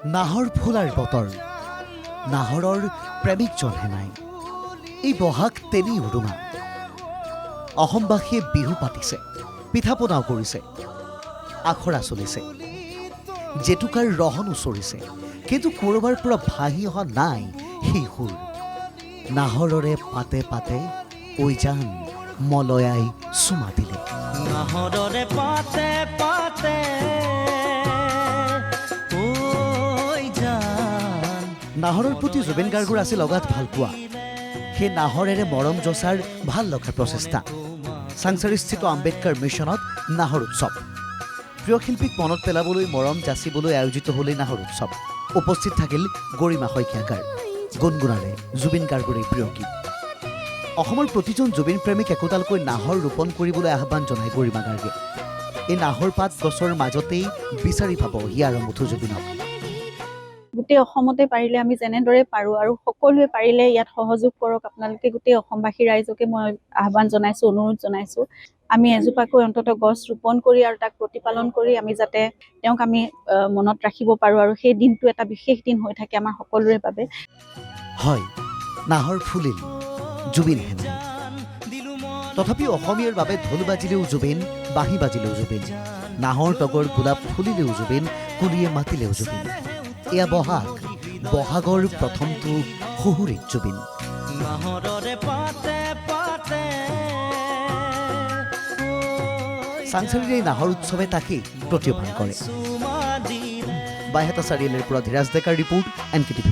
নাহৰ ফুলাৰ বতৰ নাহৰৰ প্ৰেমিকজনহে নাই এই বহাগ তেনি উৰুমা অসমবাসীয়ে বিহু পাতিছে পিঠা পনাও কৰিছে আখৰা চলিছে জেতুকাৰ ৰহন উচৰিছে কিন্তু ক'ৰবাৰ পৰা ভাহি অহা নাই সেই সুৰ নাহৰৰে পাতে পাতে ঐ জান মলয়াই চুমা দিলে নাহৰৰে পাতে পাতে নাহৰৰ প্ৰতি জুবিন গাৰ্গৰ আছিল অগাধ ভালপোৱা সেই নাহৰেৰে মৰম জচাৰ ভাল লগাৰ প্ৰচেষ্টা চাংচাৰিস্থিত আম্বেদকাৰ মিছনত নাহৰ উৎসৱ প্ৰিয় শিল্পীক মনত পেলাবলৈ মৰম যাচিবলৈ আয়োজিত হ'লেই নাহৰ উৎসৱ উপস্থিত থাকিল গৰিমা শইকীয়াকাৰ গুণগুণালে জুবিন গাৰ্গৰ এই প্ৰিয় গীত অসমৰ প্ৰতিজন জুবিন প্ৰেমিক একোডালকৈ নাহৰ ৰোপণ কৰিবলৈ আহ্বান জনায় গৰিমা গাৰ্গে এই নাহৰ পাত গছৰ মাজতেই বিচাৰি পাব হিয়াৰ মুঠু জুবিনক গোটেই অসমতে পাৰিলে আমি যেনেদৰে পাৰোঁ আৰু সকলোৱে পাৰিলে ইয়াত সহযোগ কৰক আপোনালোকে গোটেই অসমবাসী ৰাইজকে মই আহ্বান জনাইছোঁ অনুৰোধ জনাইছোঁ আমি এজোপাকৈ অন্ততঃ গছ ৰোপণ কৰি আৰু তাক প্ৰতিপালন কৰি আমি যাতে তেওঁক আমি মনত ৰাখিব পাৰোঁ আৰু সেই দিনটো এটা বিশেষ দিন হৈ থাকে আমাৰ সকলোৰে বাবে হয় নাহৰ ফুলিল জুবিন হেনাই তথাপিও অসমীয়াৰ বাবে ঢোল বাজিলেও জুবিন বাঁহী বাজিলেও জুবিন নাহৰ তগৰ গোলাপ ফুলিলেও জুবিন কুলিয়ে মাতিলেও জুবিন এয়া বহাগৰ প্ৰথমটো সুহুৰিত জুবিন চাংচাৰীৰ এই নাহৰ উৎসৱে তাকেই প্ৰতীয়মান কৰে বাইহাটা চাৰিআলিৰ পৰা ধীৰাজ ডেকাৰ ৰিপৰ্ট NKTV+।